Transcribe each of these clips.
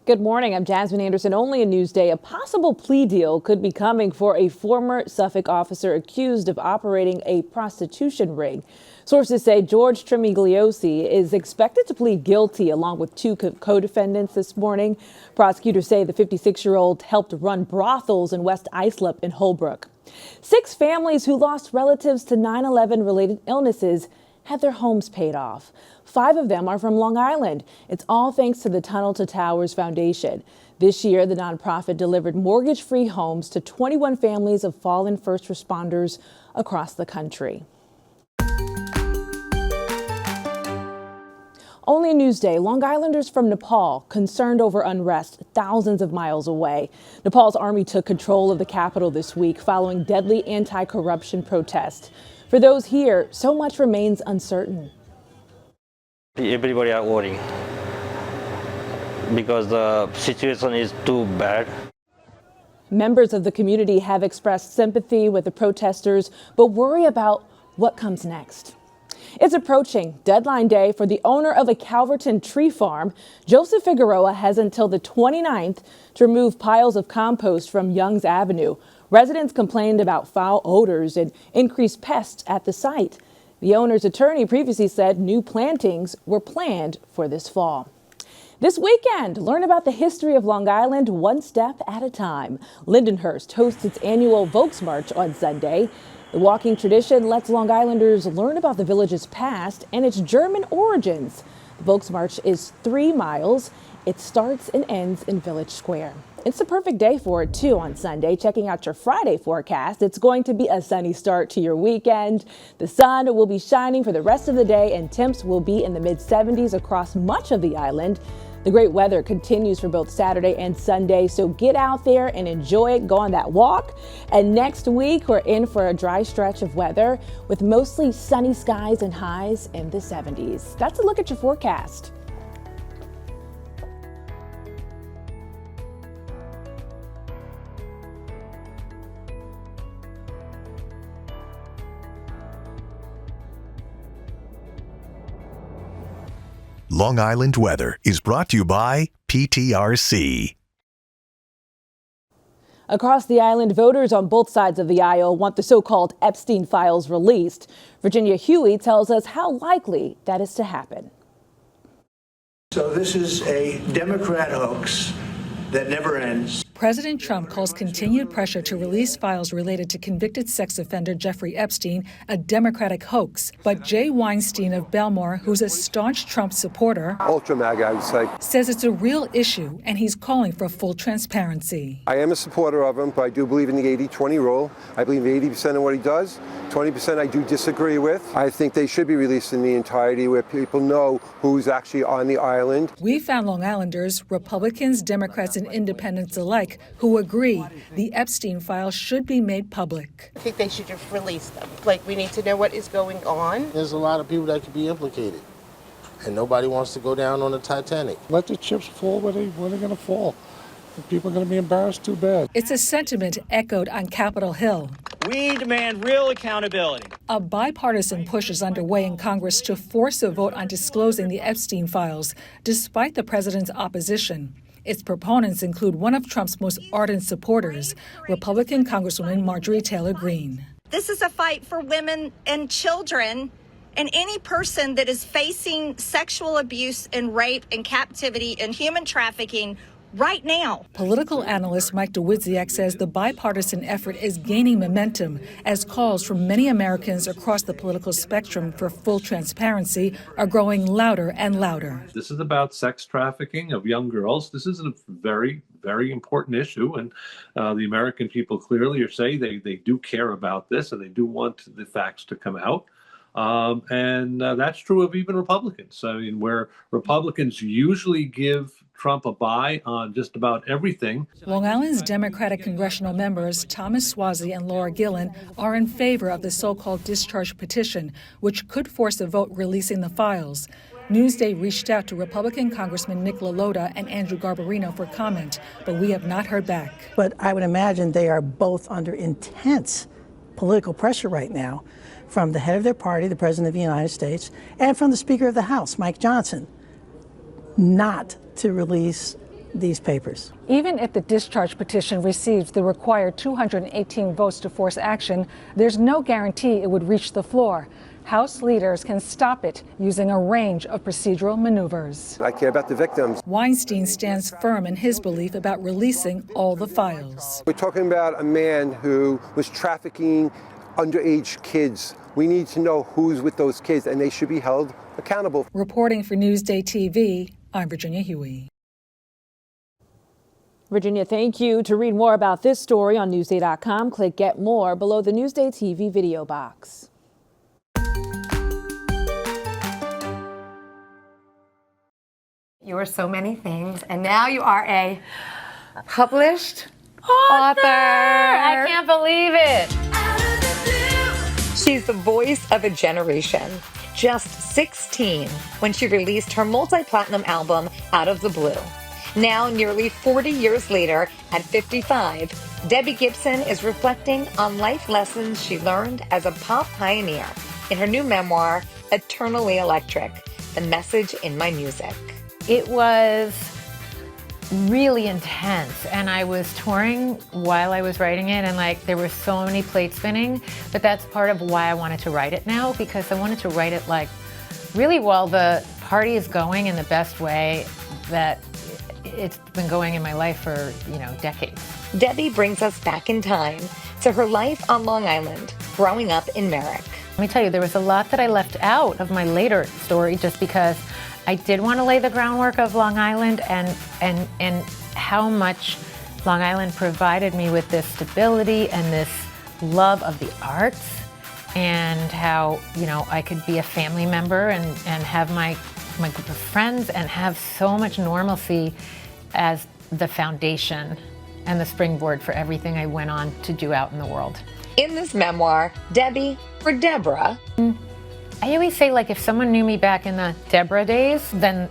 Good morning. I'm Jasmine Anderson. Only in Newsday, a possible plea deal could be coming for a former Suffolk officer accused of operating a prostitution ring. Sources say George Tremigliosi is expected to plead guilty along with two co-defendants this morning. Prosecutors say the 56-year-old helped run brothels in West Islip in Holbrook. 6 families who lost relatives to 9/11 related illnesses had their homes paid off. 5 of them are from Long Island. It's all thanks to the Tunnel to Towers Foundation. This year, the nonprofit delivered mortgage-free homes to 21 families of fallen first responders across the country. Only Newsday, Long Islanders from Nepal concerned over unrest thousands of miles away. Nepal's army took control of the capital this week following deadly anti-corruption protests. For those here, so much remains uncertain. Everybody are worrying because the situation is too bad. Members of the community have expressed sympathy with the protesters, but worry about what comes next. It's approaching deadline day for the owner of a Calverton tree farm. Joseph Figueroa has until the 29th to remove piles of compost from Young's Avenue. Residents complained about foul odors and increased pests at the site. The owner's attorney previously said new plantings were planned for this fall. This weekend, learn about the history of Long Island one step at a time. Lindenhurst hosts its annual Volksmarch on Sunday. The walking tradition lets Long Islanders learn about the village's past and its German origins. The Volksmarch is 3 miles. It starts and ends in Village Square. It's the perfect day for it, too, on Sunday. Checking out your Friday forecast, it's going to be a sunny start to your weekend. The sun will be shining for the rest of the day, and temps will be in the mid-70s across much of the island. The great weather continues for both Saturday and Sunday, so get out there and enjoy it. Go on that walk. And next week, we're in for a dry stretch of weather with mostly sunny skies and highs in the 70s. That's a look at your forecast. Long Island weather is brought to you by PTRC. Across the island, voters on both sides of the aisle want the so-called Epstein files released. Virginia Huey tells us how likely that is to happen. So this is a Democrat hoax that never ends. President Trump calls continued pressure to release files related to convicted sex offender Jeffrey Epstein a Democratic hoax. But Jay Weinstein of Belmore, who's a staunch Trump supporter, ultra MAGA, I would say, says it's a real issue and he's calling for full transparency. I am a supporter of him, but I do believe in the 80-20 rule. I believe 80% of what he does, 20% I do disagree with. I think they should be released in the entirety where people know who's actually on the island. We found Long Islanders, Republicans, Democrats, and independents alike who agree the Epstein files should be made public. I think they should just release them. Like, we need to know what is going on. There's a lot of people that could be implicated, and nobody wants to go down on the Titanic. Let the chips fall where they're going to fall. If people are going to be embarrassed, too bad. It's a sentiment echoed on Capitol Hill. We demand real accountability. A bipartisan push is underway in Congress to force a vote on disclosing the Epstein files, despite the president's opposition. Its proponents include one of Trump's most ardent supporters, Republican Congresswoman Marjorie Taylor Greene. This is a fight for women and children and any person that is facing sexual abuse and rape and captivity and human trafficking right now. Political analyst Mike DeWidziak says the bipartisan effort is gaining momentum as calls from many Americans across the political spectrum for full transparency are growing louder and louder. This is about sex trafficking of young girls. This is a very, very important issue, and the American people clearly are saying they do care about this and they do want the facts to come out. And that's true of even Republicans. I mean, where Republicans usually give Trump a bye on just about everything. Long Island's Democratic congressional members, Thomas Suozzi and Laura Gillen, are in favor of the so-called discharge petition, which could force a vote releasing the files. Newsday reached out to Republican Congressman Nick LaLota and Andrew Garbarino for comment, but we have not heard back. But I would imagine they are both under intense political pressure right now from the head of their party, the President of the United States, and from the Speaker of the House, Mike Johnson, not to release these papers. Even if the discharge petition receives the required 218 votes to force action, there's no guarantee it would reach the floor. House leaders can stop it using a range of procedural maneuvers. I care about the victims. Weinstein stands firm in his belief about releasing all the files. We're talking about a man who was trafficking underage kids. We need to know who's with those kids, and they should be held accountable. Reporting for Newsday TV, I'm Virginia Huey. Virginia, thank you. To read more about this story on Newsday.com, click Get More below the Newsday TV video box. You are so many things, and now you are a published author. I can't believe it. She's the voice of a generation. Just 16 when she released her multi-platinum album, Out of the Blue. Now, nearly 40 years later, at 55, Debbie Gibson is reflecting on life lessons she learned as a pop pioneer in her new memoir, Eternally Electric, The Message in My Music. It was really intense, and I was touring while I was writing it, and there were so many plates spinning, but that's part of why I wanted to write it now, because I wanted to write it really while the party is going in the best way that it's been going in my life for, decades. Debbie brings us back in time to her life on Long Island, growing up in Merrick. Let me tell you, there was a lot that I left out of my later story just because I did want to lay the groundwork of Long Island and how much Long Island provided me with this stability and this love of the arts, and how, I could be a family member and have my group of friends and have so much normalcy as the foundation and the springboard for everything I went on to do out in the world. In this memoir, Debbie, or Deborah, I always say, if someone knew me back in the Deborah days, then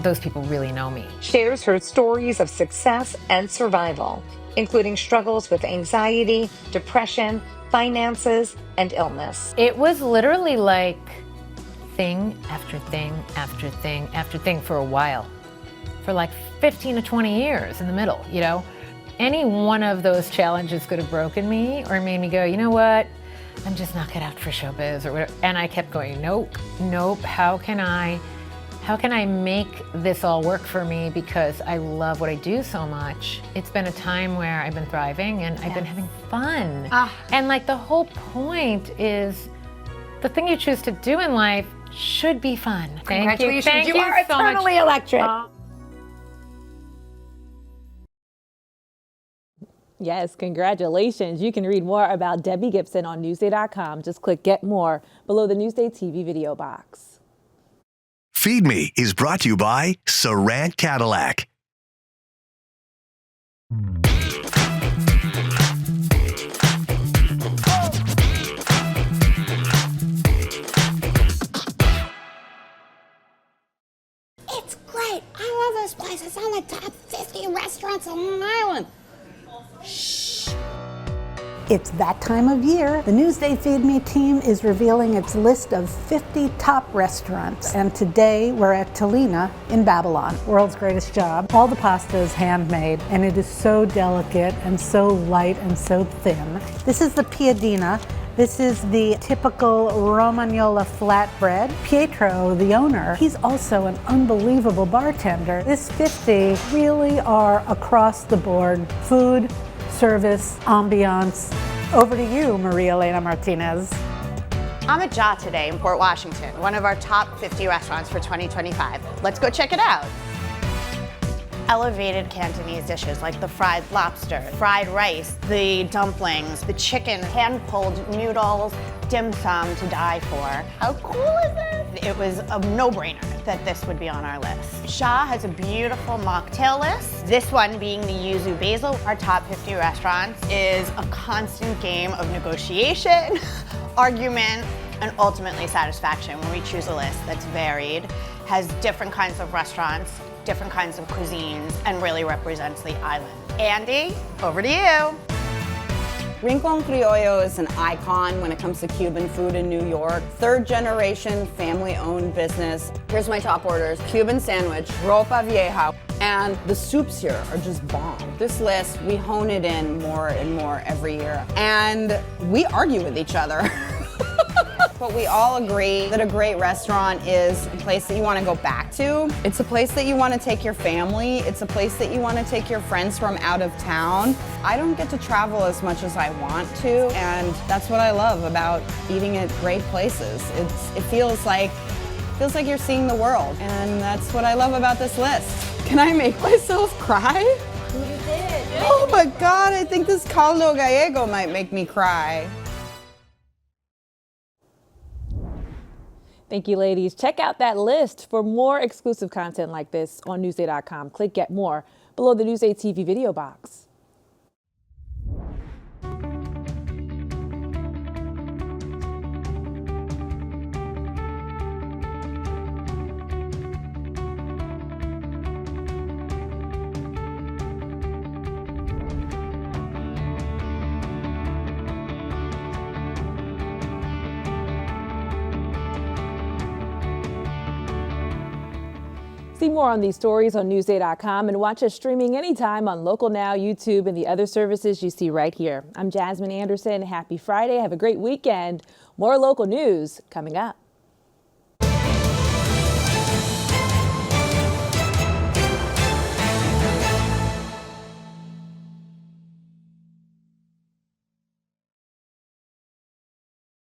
those people really know me. Shares her stories of success and survival, including struggles with anxiety, depression, finances, and illness. It was literally thing after thing after thing after thing for a while, for 15 to 20 years in the middle, Any one of those challenges could have broken me or made me go, you know what? I'm just not cut out for showbiz or whatever. And I kept going, nope. How can I make this all work for me, because I love what I do so much? It's been a time where I've been thriving and I've been having fun. And the whole point is the thing you choose to do in life should be fun. Congratulations, Thank you are so much. eternally electric. Yes, congratulations. You can read more about Debbie Gibson on Newsday.com. Just click Get More below the Newsday TV video box. Feed Me is brought to you by Sarant Cadillac. It's great. I love this place. It's on the top 50 restaurants on Long Island. Shh. It's that time of year. The Newsday Feed Me team is revealing its list of 50 top restaurants. And today we're at Tolina in Babylon. World's greatest job. All the pasta is handmade, and it is so delicate and so light and so thin. This is the piadina. This is the typical Romagnola flatbread. Pietro, the owner, he's also an unbelievable bartender. This 50 really are across the board. Food, service, ambiance. Over to you, Maria Elena Martinez. I'm at Ja today in Port Washington, one of our top 50 restaurants for 2025. Let's go check it out. Elevated Cantonese dishes like the fried lobster, fried rice, the dumplings, the chicken, hand-pulled noodles, dim sum to die for. How cool is this? It was a no-brainer that this would be on our list. Shah has a beautiful mocktail list, this one being the Yuzu Basil. Our top 50 restaurants is a constant game of negotiation, argument, and ultimately satisfaction when we choose a list that's varied, has different kinds of restaurants, different kinds of cuisines, and really represents the island. Andy, over to you. Rincon Criollo is an icon when it comes to Cuban food in New York. Third generation, family owned business. Here's my top orders. Cuban sandwich, ropa vieja, And the soups here are just bomb. This list, we hone it in more and more every year. And we argue with each other. But we all agree that a great restaurant is a place that you want to go back to. It's a place that you want to take your family. It's a place that you want to take your friends from out of town. I don't get to travel as much as I want to, and that's what I love about eating at great places. It feels like you're seeing the world, and that's what I love about this list. Can I make myself cry? You did. Oh my God, I think this caldo gallego might make me cry. Thank you, ladies. Check out that list for more exclusive content like this on Newsday.com. Click Get More below the Newsday TV video box. See more on these stories on Newsday.com and watch us streaming anytime on Local Now, YouTube, and the other services you see right here. I'm Jasmine Anderson. Happy Friday. Have a great weekend. More local news coming up.